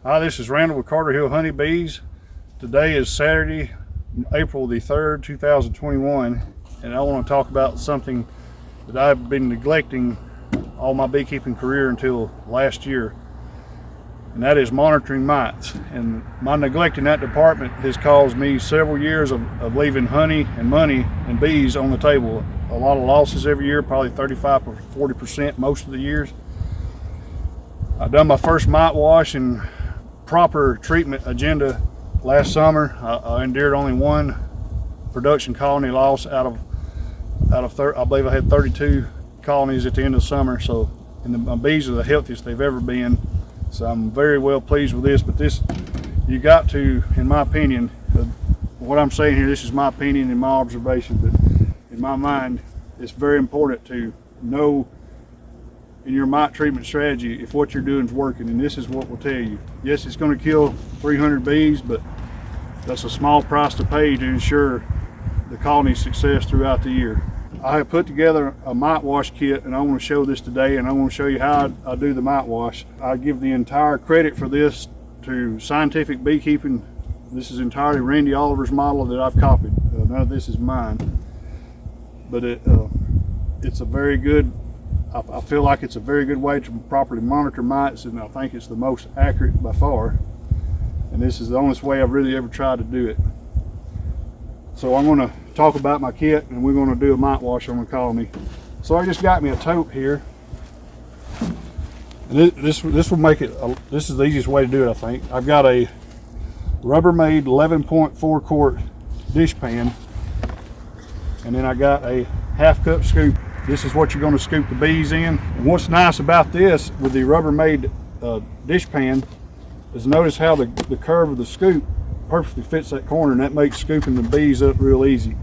Hi, this is Randall with Carter Hill Honeybees. Today is Saturday, April the 3rd, 2021, and I want to talk about something that I've been neglecting all my beekeeping career until last year, and that is monitoring mites. And my neglect in that department has caused me several years of leaving honey and money and bees on the table. A lot of losses every year, probably 35 or 40% most of the years. I've done my first mite wash and proper treatment agenda last summer. I endured only one production colony loss out of I believe I had 32 colonies at the end of summer. So, and my bees are the healthiest they've ever been. So I'm very well pleased with this. But this, you got to, in my opinion, what I'm saying here, this is my opinion and my observation, but in my mind, it's very important to know in your mite treatment strategy if what you're doing is working, and this is what will tell you. Yes, it's going to kill 300 bees, but that's a small price to pay to ensure the colony's success throughout the year. I have put together a mite wash kit, and I want to show this today, and I want to show you how I do the mite wash. I give the entire credit for this to Scientific Beekeeping. This is entirely Randy Oliver's model that I've copied. None of this is mine, but it's a very good, I feel like it's a very good way to properly monitor mites, and I think it's the most accurate by far. And this is the only way I've really ever tried to do it. So I'm going to talk about my kit, and we're going to do a mite wash on the colony. So I just got me a tote here. And this will make it, this is the easiest way to do it, I think. I've got a Rubbermaid 11.4 quart dish pan, and then I got a half cup scoop. This is what you're going to scoop the bees in. And what's nice about this with the Rubbermaid dish pan is notice how the curve of the scoop perfectly fits that corner, and that makes scooping the bees up real easy.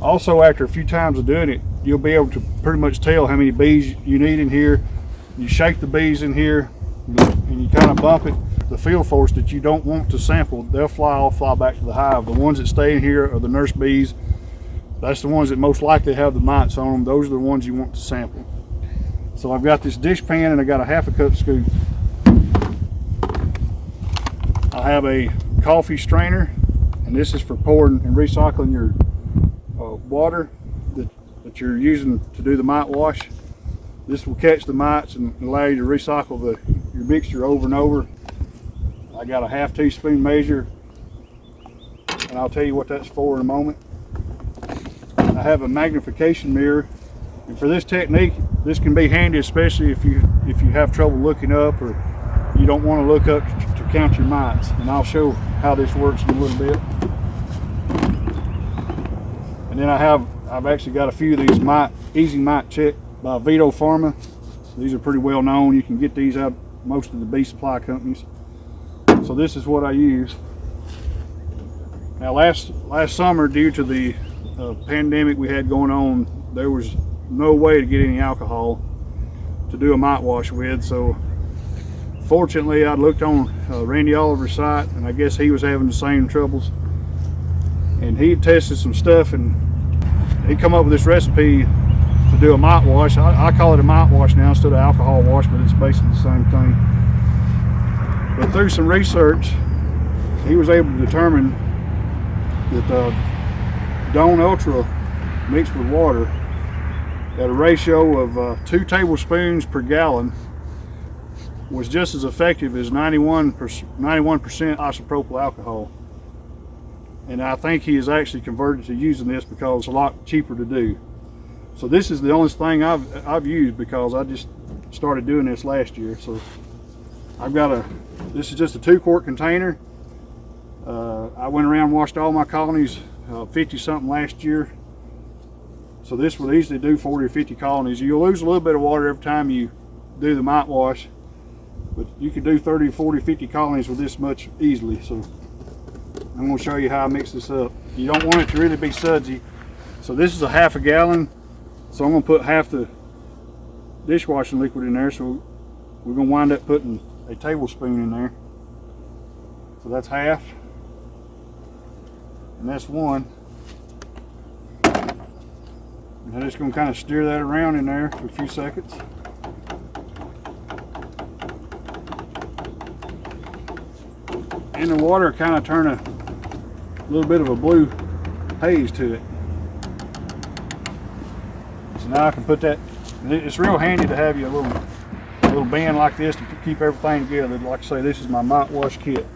Also, after a few times of doing it, you'll be able to pretty much tell how many bees you need in here. You shake the bees in here and you kind of bump it. The field force that you don't want to sample, they'll fly back to the hive. The ones that stay in here are the nurse bees. That's the ones that most likely have the mites on them. Those are the ones you want to sample. So I've got this dish pan, and I got a half a cup scoop. I have a coffee strainer, and this is for pouring and recycling your water that you're using to do the mite wash. This will catch the mites and allow you to recycle your mixture over and over. I got a half teaspoon measure, and I'll tell you what that's for in a moment. I have a magnification mirror, and for this technique, this can be handy, especially if you have trouble looking up or you don't want to look up to count your mites. And I'll show how this works in a little bit. And then I've actually got a few of these Easy Mite Check by Vito Pharma. These are pretty well known. You can get these out most of the bee supply companies. So this is what I use. Now last summer, due to the pandemic we had going on, there was no way to get any alcohol to do a mite wash with. So fortunately, I looked on Randy Oliver's site, and I guess he was having the same troubles. And he tested some stuff, and he come up with this recipe to do a mite wash. I call it a mite wash now instead of alcohol wash, but it's basically the same thing. But through some research, he was able to determine that Dawn Ultra mixed with water at a ratio of 2 tablespoons per gallon was just as effective as 91% isopropyl alcohol. And I think he has actually converted to using this because it's a lot cheaper to do. So this is the only thing I've used because I just started doing this last year. So I've got this is just a 2 quart container. I went around and washed all my colonies, 50 something last year. So this would easily do 40 or 50 colonies. You'll lose a little bit of water every time you do the mite wash, but you can do 30, 40, 50 colonies with this much easily. So I'm going to show you how I mix this up. You don't want it to really be sudsy. So this is a half a gallon. So I'm going to put half the dishwashing liquid in there. So we're going to wind up putting a tablespoon in there. So that's half. And that's 1. And I'm just going to kind of stir that around in there for a few seconds. and the water kind of turn a little bit of a blue haze to it. So now I can put that, it's real handy to have you a little bin like this to keep everything together. Like I say, this is my mite wash kit.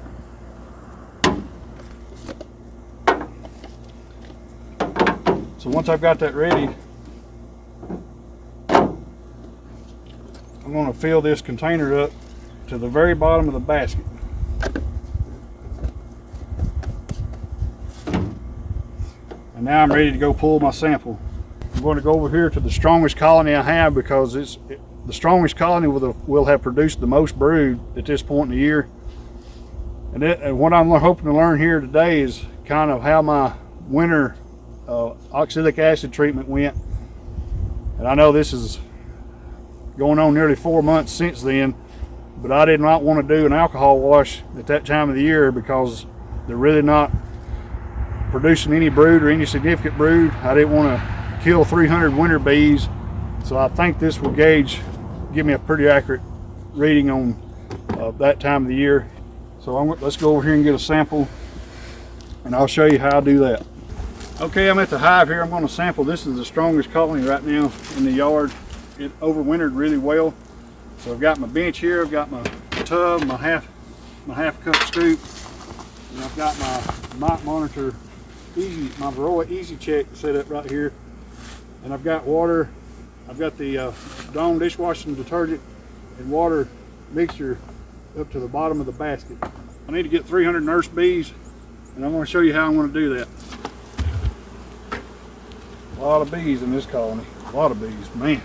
So once I've got that ready, I'm going to fill this container up to the very bottom of the basket. And now I'm ready to go pull my sample. I'm going to go over here to the strongest colony I have, because the strongest colony will have produced the most brood at this point in the year. And what I'm hoping to learn here today is kind of how my winter oxalic acid treatment went. And I know this is going on nearly 4 months since then, but I did not want to do an alcohol wash at that time of the year because they're really not producing any brood or any significant brood. I didn't want to kill 300 winter bees, so I think this will give me a pretty accurate reading on that time of the year. So let's go over here and get a sample, and I'll show you how I do that. Okay, I'm at the hive here. I'm going to sample. This is the strongest colony right now in the yard. It overwintered really well. So I've got my bench here. I've got my tub, my half cup scoop, and I've got my mite monitor my varroa easy check set up right here. And I've got water. I've got the Dawn dishwashing detergent and water mixture up to the bottom of the basket. I need to get 300 nurse bees, and I'm going to show you how I'm going to do that. A lot of bees in this colony. A lot of bees, man.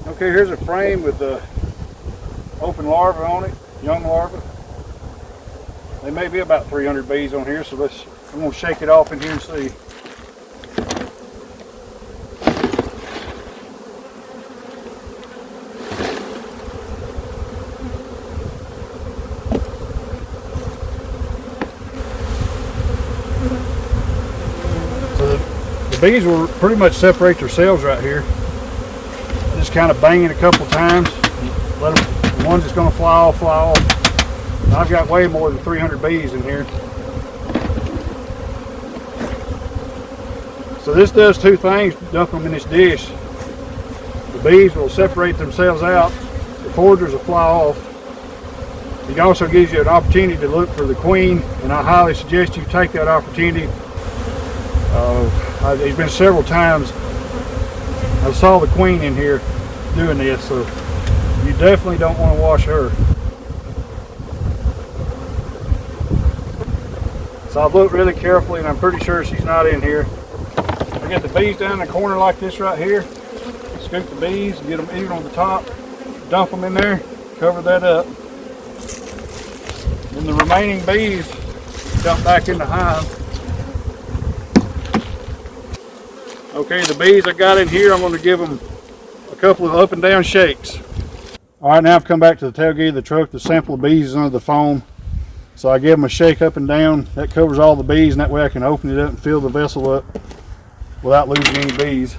Okay, here's a frame with the open larvae on it, young larvae. There may be about 300 bees on here, so I'm going to shake it off in here and see. Bees will pretty much separate themselves right here. Just kind of bang it a couple times. Let them, the ones that's going to fly off, fly off. I've got way more than 300 bees in here. So this does two things. Dump them in this dish. The bees will separate themselves out. The foragers will fly off. It also gives you an opportunity to look for the queen, and I highly suggest you take that opportunity. There's been several times I saw the queen in here doing this, so you definitely don't want to wash her. So I've looked really carefully, and I'm pretty sure she's not in here. I got the bees down in the corner like this right here. Scoop the bees and get them even on the top. Dump them in there, cover that up. Then the remaining bees dump back in the hive. Okay, the bees I got in here, I'm going to give them a couple of up and down shakes. All right, now I've come back to the tailgate of the truck. The sample of bees is under the foam. So I give them a shake up and down. That covers all the bees, and that way I can open it up and fill the vessel up without losing any bees.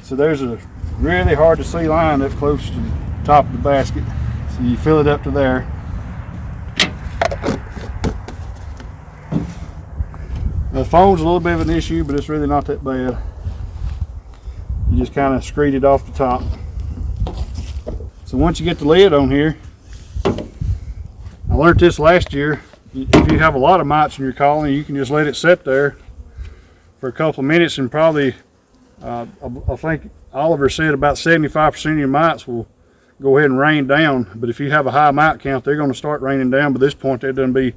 So there's a really hard to see line up close to the top of the basket. So you fill it up to there. The foam's a little bit of an issue, but it's really not that bad. You just kind of screed it off the top. So once you get the lid on here, I learned this last year. If you have a lot of mites in your colony, you can just let it sit there for a couple of minutes, and probably, I think Oliver said about 75% of your mites will go ahead and rain down. But if you have a high mite count, they're going to start raining down. By this point, there's going to be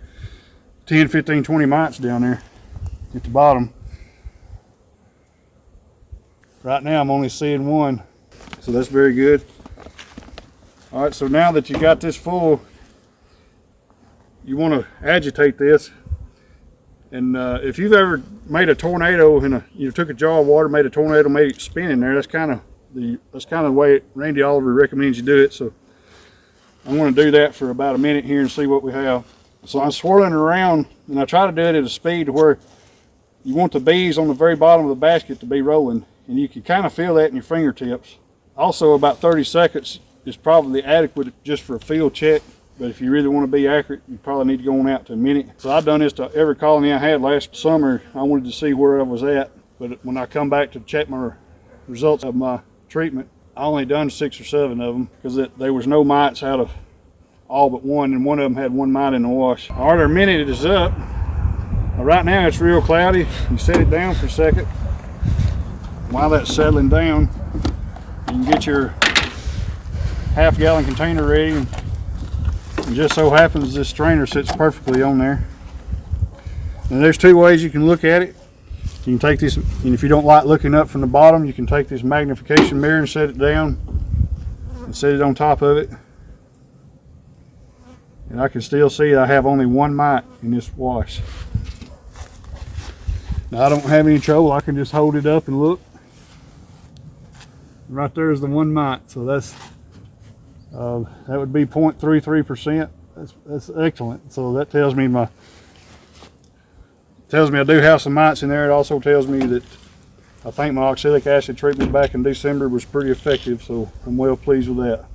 10, 15, 20 mites down there at the bottom. Right now I'm only seeing one, so that's very good. All right, so now that you got this full, you want to agitate this. And if you've ever made a tornado in you took a jar of water, made a tornado, made it spin in there, that's kind of the way Randy Oliver recommends you do it. So I'm going to do that for about a minute here and see what we have. So I'm swirling it around, and I try to do it at a speed to where you want the bees on the very bottom of the basket to be rolling, and you can kind of feel that in your fingertips. Also, about 30 seconds is probably adequate just for a field check, but if you really want to be accurate, you probably need to go on out to a minute. So I've done this to every colony I had last summer. I wanted to see where I was at, but when I come back to check my results of my treatment, I only done 6 or 7 of them because there was no mites out of all but one, and one of them had 1 mite in the wash. All right, our minute is up. Right now it's real cloudy. You set it down for a second. While that's settling down, you can get your half-gallon container ready. And just so happens this strainer sits perfectly on there. And there's 2 ways you can look at it. You can take this, and if you don't like looking up from the bottom, you can take this magnification mirror and set it down and set it on top of it. And I can still see I have only 1 mite in this wash. Now I don't have any trouble. I can just hold it up and look. Right there is the 1 mite. So that's that would be 0.33%. That's excellent. So that tells me I do have some mites in there. It also tells me that I think my oxalic acid treatment back in December was pretty effective. So I'm well pleased with that.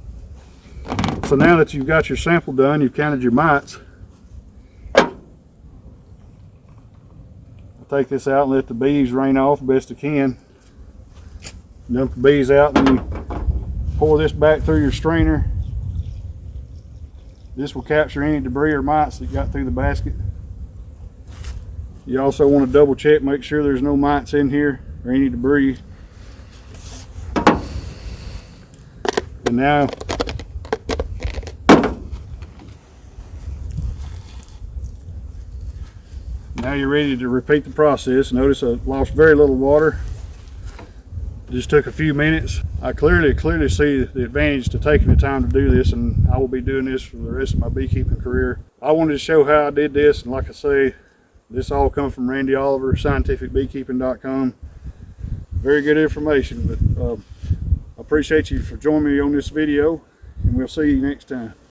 So now that you've got your sample done, you've counted your mites. Take this out and let the bees rain off best I can. Dump the bees out, and then you pour this back through your strainer. This will capture any debris or mites that got through the basket. You also want to double check, make sure there's no mites in here or any debris. And now you're ready to repeat the process. Notice I lost very little water. Just took a few minutes. I clearly see the advantage to taking the time to do this, and I will be doing this for the rest of my beekeeping career. I wanted to show how I did this, and like I say, this all comes from Randy Oliver, scientificbeekeeping.com. Very good information, but I appreciate you for joining me on this video, and we'll see you next time.